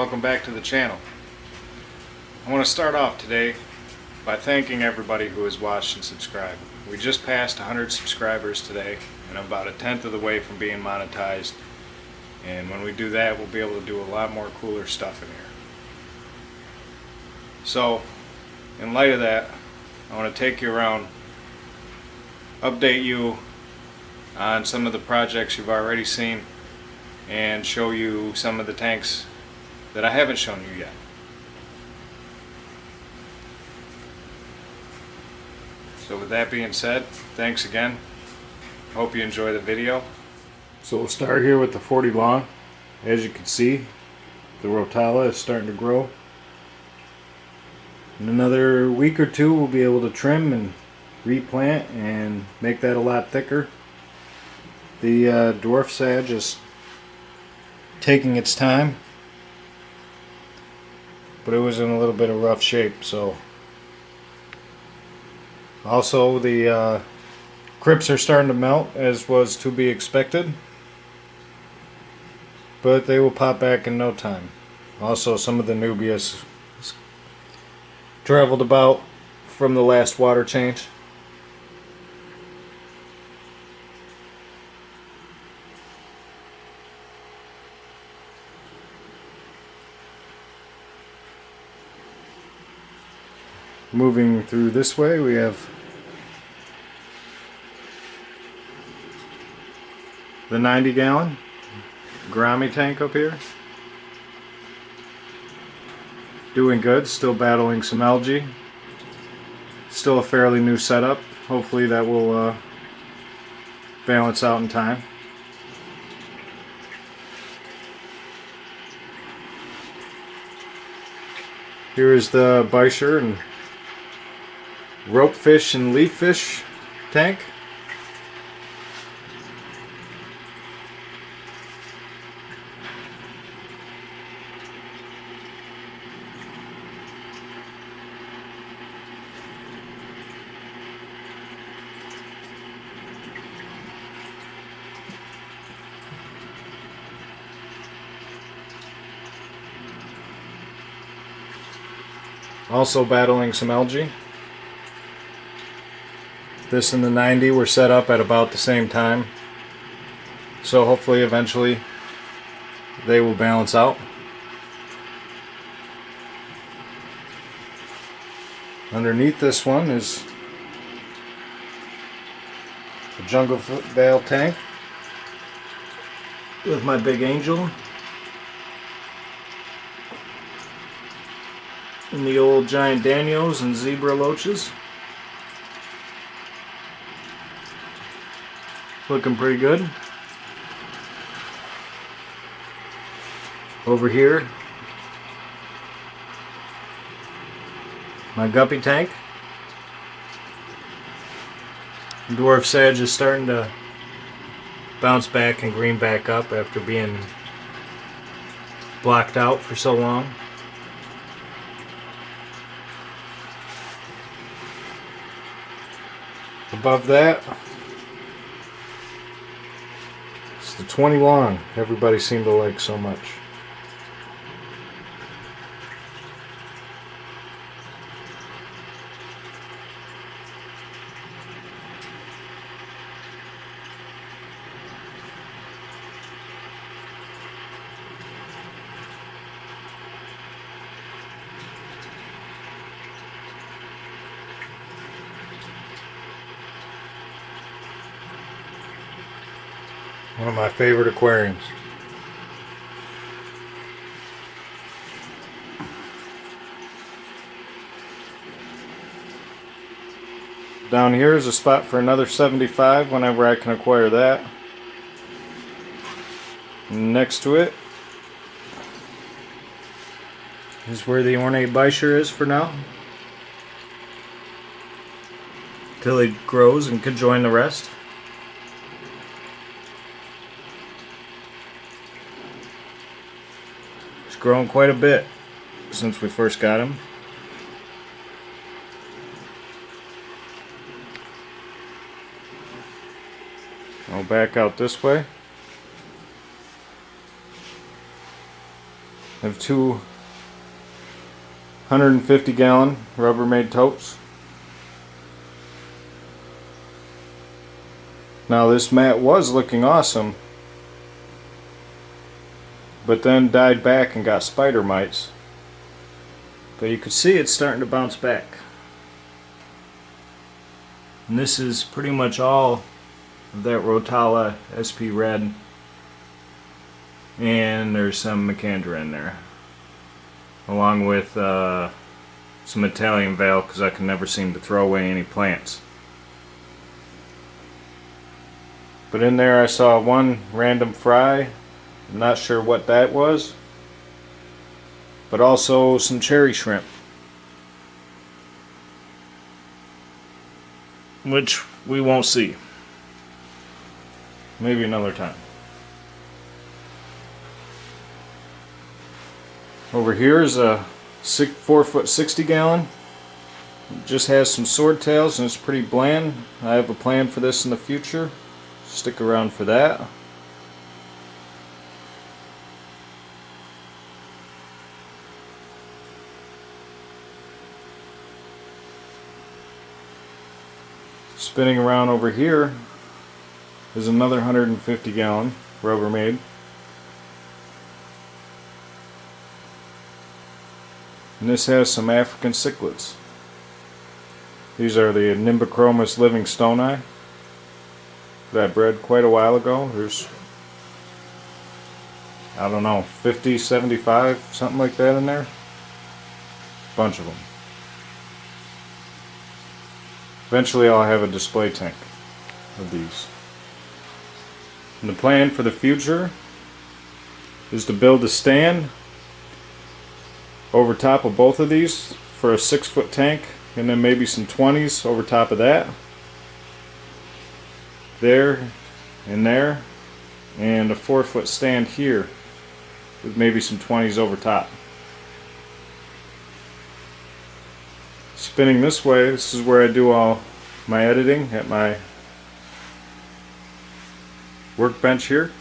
welcome back to the channel. I want to start off today by thanking everybody who has watched and subscribed. We just passed 100 subscribers today and I'm about 1/10 of the way from being monetized, and when we do that we'll be able to do a lot more cooler stuff in here. So in light of that, I want to take you around, update you on some of the projects you've already seen, and show you some of the tanks that I haven't shown you yet. So with that being said, thanks again. Hope you enjoy the video. So we'll start here with the 40 long. As you can see, the rotala is starting to grow. In another week or two we'll be able to trim and replant and make that a lot thicker. The dwarf sage is taking its time, but it was in a little bit of rough shape. So also the crypts are starting to melt, as was to be expected, but they will pop back in no time. Also, some of the nubias traveled about from the last water change. Moving through this way, we have the 90-gallon Grammy tank up here. Doing good, still battling some algae. Still a fairly new setup. Hopefully that will balance out in time. Here is the Bisher and rope fish and leaf fish tank. Also battling some algae. This and the 90 were set up at about the same time, so hopefully eventually they will balance out. Underneath this one is the jungle bale tank with my big angel and the old giant Danios and zebra loaches. Looking pretty good. Over here, my guppy tank. Dwarf sage is starting to bounce back and green back up after being blocked out for so long. Above that, it's the 20 long everybody seemed to like so much. One of my favorite aquariums. Down here is a spot for another 75 whenever I can acquire that. Next to it is where the ornate Bisher is for now, till he grows and can join the rest. He's grown quite a bit since we first got him. I'll back out this way. I have two 150-gallon Rubbermaid totes. Now this mat was looking awesome, but then died back and got spider mites. But you can see it's starting to bounce back. And this is pretty much all of that Rotala SP Red. And there's some Macandra in there. Along with some Italian Veil, because I can never seem to throw away any plants. But in there I saw one random fry. I'm not sure what that was. But also some cherry shrimp, which we won't see. Maybe another time. Over here is a 4-foot 60-gallon. It just has some swordtails and it's pretty bland. I have a plan for this in the future. Stick around for that. Spinning around over here is another 150-gallon Rubbermaid. And this has some African cichlids. These are the Nimbochromis livingstoni that I bred quite a while ago. There's, I don't know, 50, 75, something like that in there. Bunch of them. Eventually I'll have a display tank of these. And the plan for the future is to build a stand over top of both of these for a 6-foot tank, and then maybe some 20s over top of that. There and there, and a 4-foot stand here with maybe some 20s over top. Spinning this way, this is where I do all my editing at my workbench here.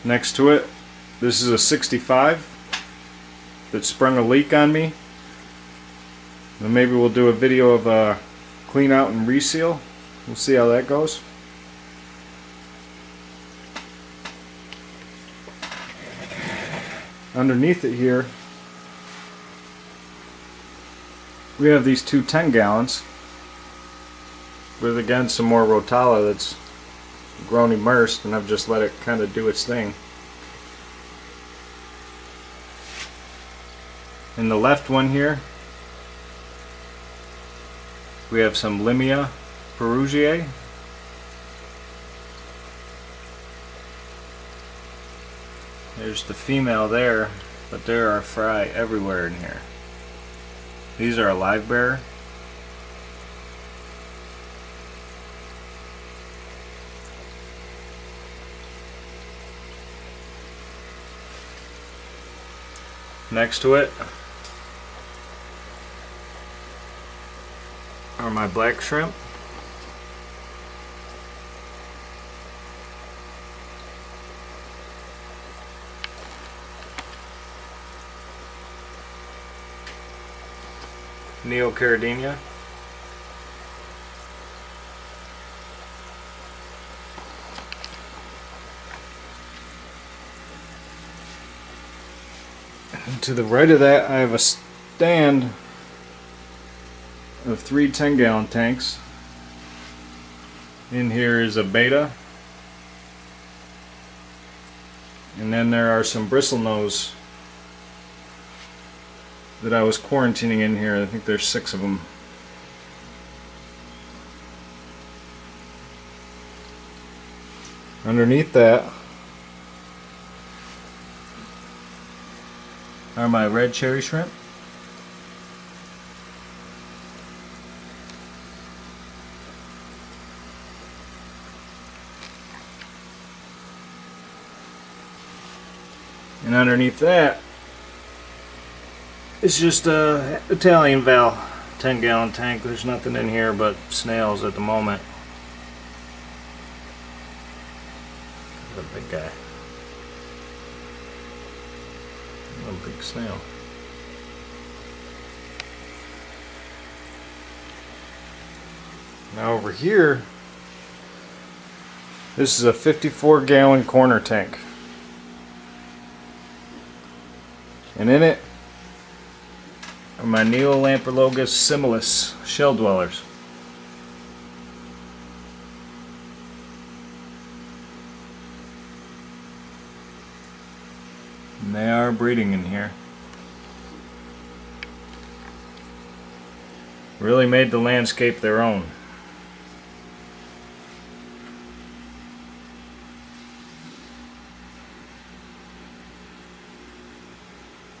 Next to it, this is a 65 that sprung a leak on me. And maybe we'll do a video of a clean out and reseal. We'll see how that goes. Underneath it here, we have these two 10-gallons with, again, some more Rotala that's grown immersed, and I've just let it kind of do its thing. In the left one here, we have some Limia perugiae. There's the female there, but there are fry everywhere in here. These are a live bearer. Next to it are my black shrimp. Neocaridina. And to the right of that, I have a stand of 3 10-gallon tanks. In here is a beta, and then there are some bristlenose that I was quarantining in here. I think there's 6 of them. Underneath that are my red cherry shrimp. And underneath that is just a Italian Val 10-gallon tank. There's nothing in here but snails at the moment. guy. A big snail. Now over here, this is a 54-gallon corner tank. And in it are my Neolampologus similis shell dwellers. And they are breeding in here. Really made the landscape their own.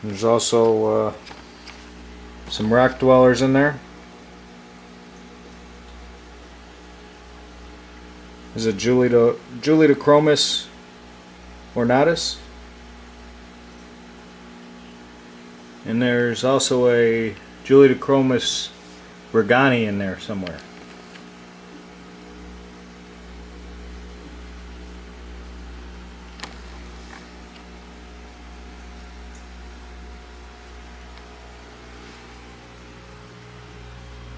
There's also some rock dwellers in there. There's a Juliochromis ornatus. And there's also a Juliochromis regani in there somewhere.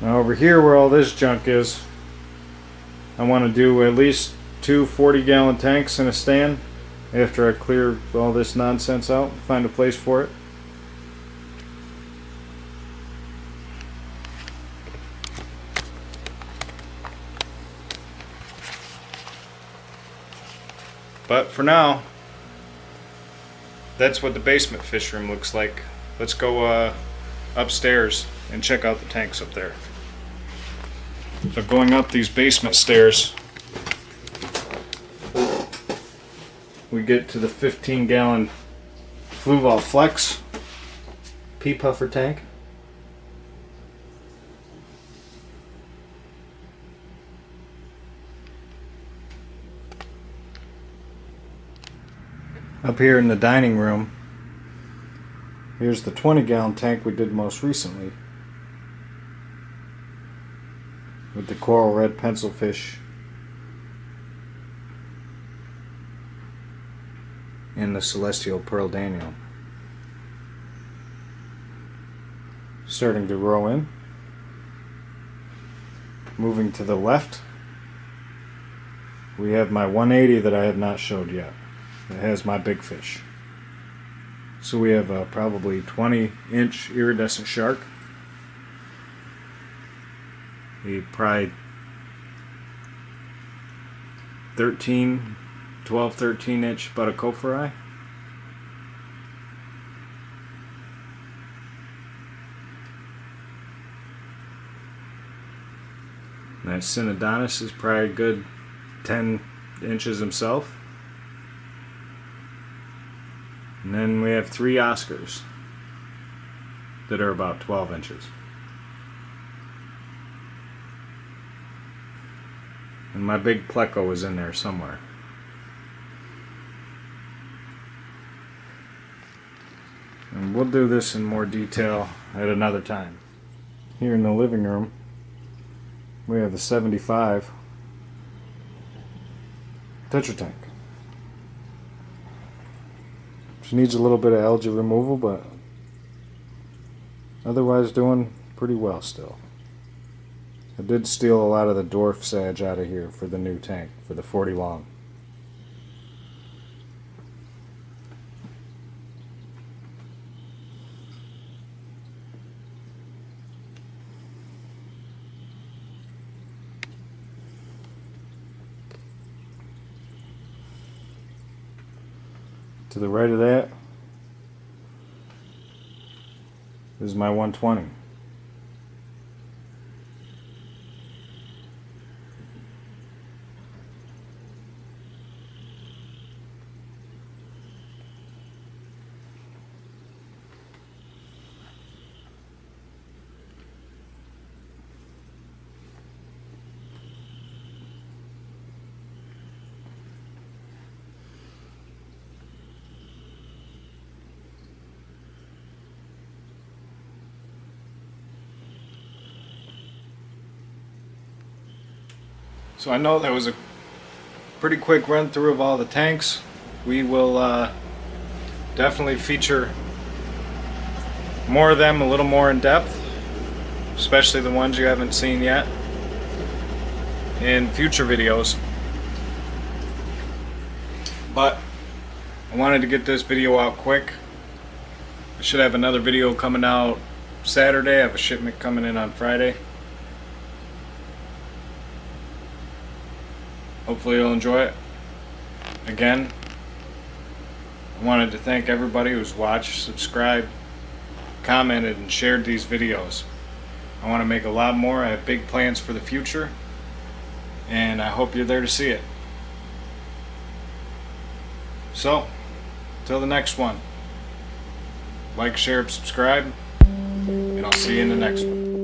Now over here where all this junk is, I want to do at least 2 40-gallon tanks in a stand after I clear all this nonsense out, find a place for it. But for now, that's what the basement fish room looks like. Let's go upstairs and check out the tanks up there. So going up these basement stairs, we get to the 15-gallon Fluval Flex pea puffer tank. Up here in the dining room, here's the 20-gallon tank we did most recently with the coral red pencilfish and the celestial pearl Daniel. Starting to row in. Moving to the left, we have my 180 that I have not showed yet. It has my big fish. So we have a probably 20-inch iridescent shark. A probably 13-inch Buttacophori. That Synodontis is probably a good 10 inches himself. And then we have 3 Oscars that are about 12 inches. And my big pleco is in there somewhere. And we'll do this in more detail at another time. Here in the living room, we have the 75 Tetra Tank. She needs a little bit of algae removal, but otherwise doing pretty well still. I did steal a lot of the dwarf sage out of here for the new tank, for the 40 long. To the right of that is my 120. So I know that was a pretty quick run through of all the tanks. we will definitely feature more of them, a little more in depth, especially the ones you haven't seen yet, in future videos. But I wanted to get this video out quick. I should have another video coming out Saturday. I have a shipment coming in on Friday. Hopefully you'll enjoy it. Again, I wanted to thank everybody who's watched, subscribed, commented, and shared these videos. I want to make a lot more. I have big plans for the future, and I hope you're there to see it. So, till the next one, like, share, subscribe, and I'll see you in the next one.